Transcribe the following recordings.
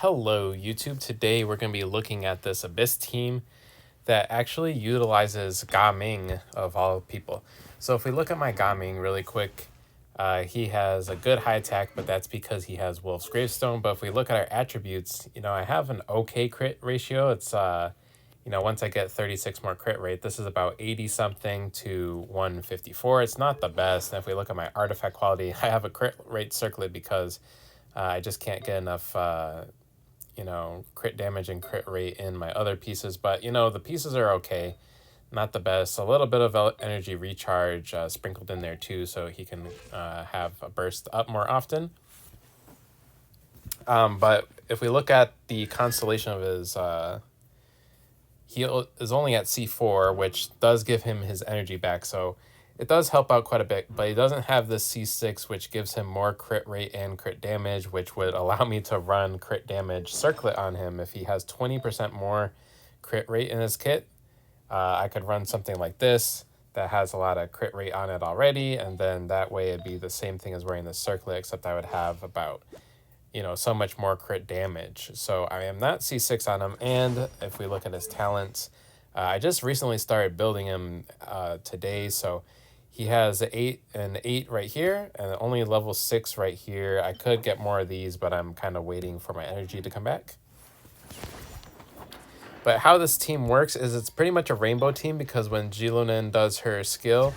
Hello YouTube, today we're going to be looking at this Abyss team that actually utilizes Gaming of all people. So if we look at my Gaming really quick, he has a good high attack, but that's because he has Wolf's Gravestone. But if we look at our attributes, I have an okay crit ratio. It's, once I get 36 more crit rate, this is about 80 something to 154. It's not the best. And if we look at my artifact quality, I have a crit rate circlet because I just can't get enough crit damage and crit rate in my other pieces. But the pieces are okay, not the best. A little bit of energy recharge sprinkled in there too, so he can have a burst up more often. But if we look at the constellation of his, he is only at C4, which does give him his energy back, so it does help out quite a bit, but he doesn't have the C6, which gives him more crit rate and crit damage, which would allow me to run crit damage circlet on him. If he has 20% more crit rate in his kit, I could run something like this that has a lot of crit rate on it already, and then that way it'd be the same thing as wearing the circlet, except I would have about so much more crit damage. So I am not C6 on him. And if we look at his talents, I just recently started building him today, so he has an 8 right here, and only level 6 right here. I could get more of these, but I'm kind of waiting for my energy to come back. But how this team works is it's pretty much a rainbow team, because when Xilonen does her skill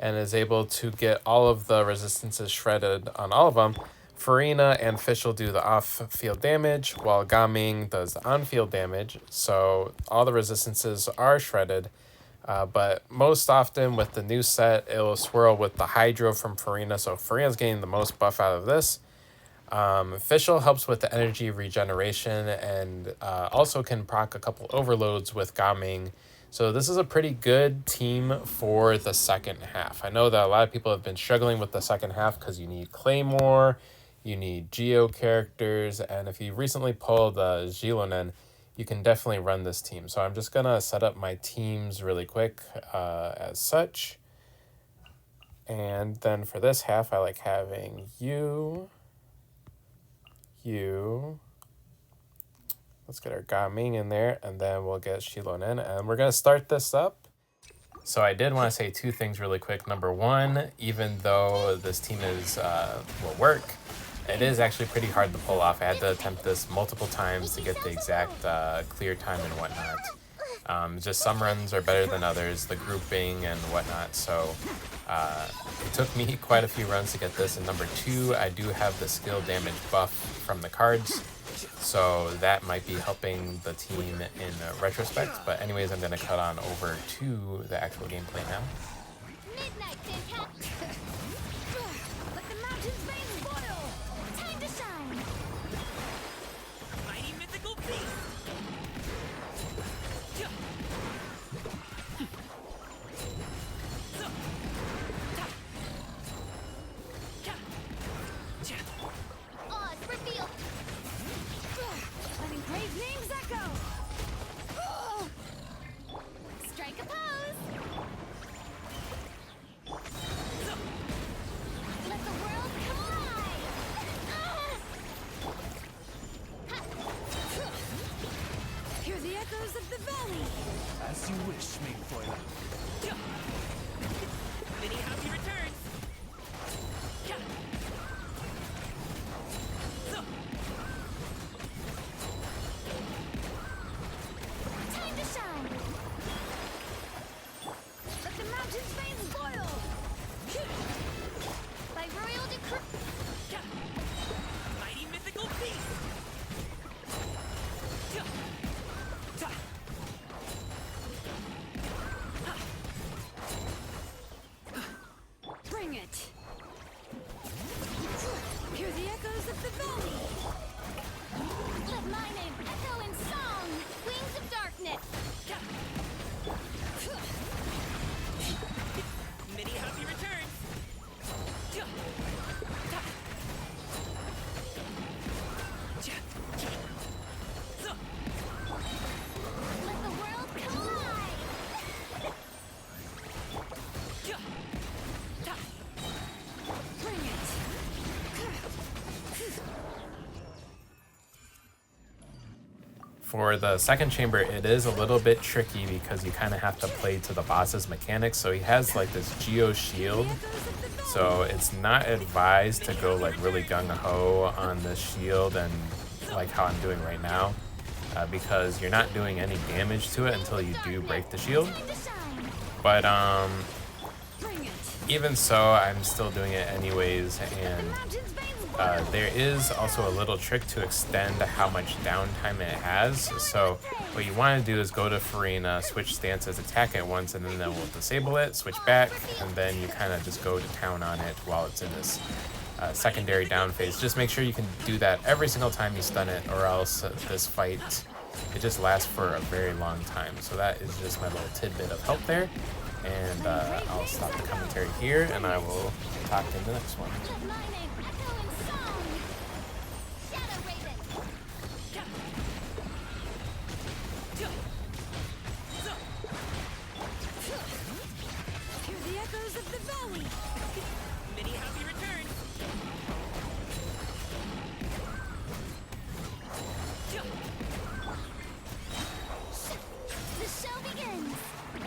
and is able to get all of the resistances shredded on all of them, Farina and Fish will do the off-field damage, while Gaming does the on-field damage. So all the resistances are shredded. But most often with the new set, it'll swirl with the Hydro from Farina. So Farina's getting the most buff out of this. Fischl helps with the energy regeneration and also can proc a couple overloads with Gaming. So this is a pretty good team for the second half. I know that a lot of people have been struggling with the second half because you need Claymore, you need Geo characters, and if you recently pulled Xilonen, you can definitely run this team. So I'm just going to set up my teams really quick as such. And then for this half, I like having you. Let's get our Gaming in there, and then we'll get Xilonen, and we're going to start this up. So I did want to say two things really quick. Number one, even though this team will work, it is actually pretty hard to pull off. I had to attempt this multiple times to get the exact clear time and whatnot. Just some runs are better than others, the grouping and whatnot. So it took me quite a few runs to get this. And number two, I do have the skill damage buff from the cards, so that might be helping the team in retrospect. But anyways, I'm going to cut on over to the actual gameplay now. Of the valley. As you wish, Mayfoil. Many happy returns. Time to shine. Let the mountain's veins boil. By royal decree. Mighty mythical beast. For the second chamber, it is a little bit tricky because you kind of have to play to the boss's mechanics. So he has like this Geo shield. So it's not advised to go like really gung-ho on the shield and like how I'm doing right now. Because you're not doing any damage to it until you do break the shield. But even so, I'm still doing it anyways, and there is also a little trick to extend how much downtime it has. So what you want to do is go to Farina, switch stances, attack it once, and then that will disable it, switch back, and then you kind of just go to town on it while it's in this secondary down phase. Just make sure you can do that every single time you stun it, or else this fight, it just lasts for a very long time. So that is just my little tidbit of help there. And I'll stop the commentary here, and I will talk in the next one. Hear the echoes of the valley. Many happy returns. The show begins.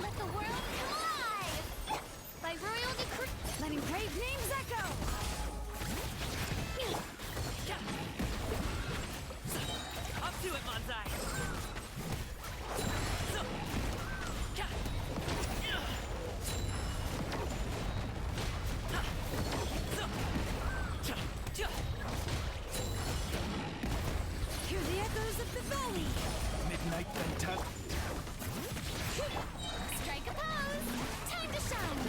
Let the world come alive. By royal decree, letting brave names echo. Up to it, Manzai. Hear the echoes of the valley. Midnight fantastic. Strike a pose. Time to shine.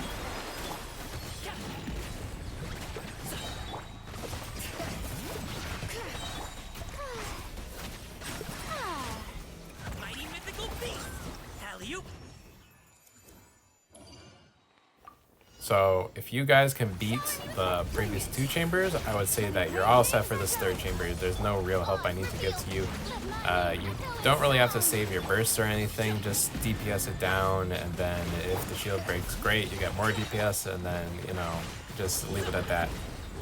Mighty mythical beast. Alley-oop. So if you guys can beat the previous two chambers, I would say that you're all set for this third chamber. There's no real help I need to give to you. You don't really have to save your bursts or anything, just DPS it down, and then if the shield breaks, great, you get more DPS, and then, you know, just leave it at that.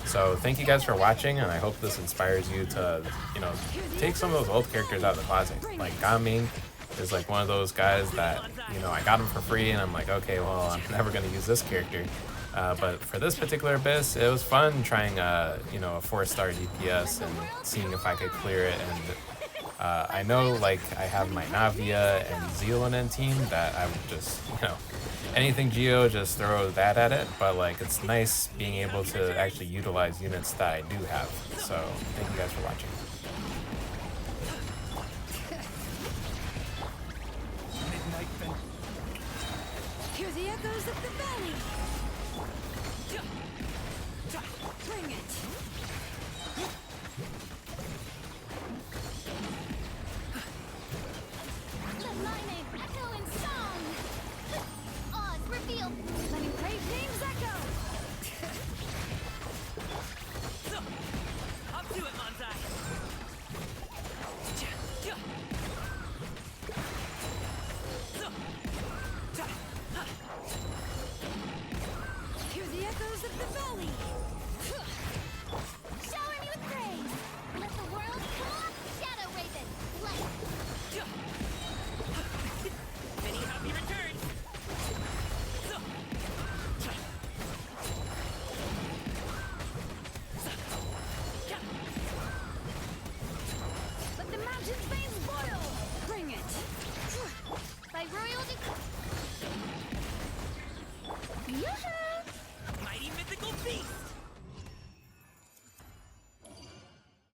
So thank you guys for watching, and I hope this inspires you to, you know, take some of those old characters out of the closet. Like Gaming is like one of those guys that, you know, I got him for free, and I'm like, okay, well, I'm never going to use this character. But for this particular abyss, it was fun trying, you know, a 4-star DPS and seeing if I could clear it. And I know, like, I have my Navia and Xilonen team that I would just, you know, anything Geo, just throw that at it. But, like, it's nice being able to actually utilize units that I do have. So thank you guys for watching. Midnight fantastic. Hear the echoes of the valley. Bring it. Let my name echo in song. Oz revealed. Letting brave names echo. Up to it, Manzai. Hear the echoes of the valley. Shower me with praise. Let the world come up. Shadow Raven. Light. Many happy returns. Let the mountain's veins boil. Bring it. By royal decree. Yoo-hoo!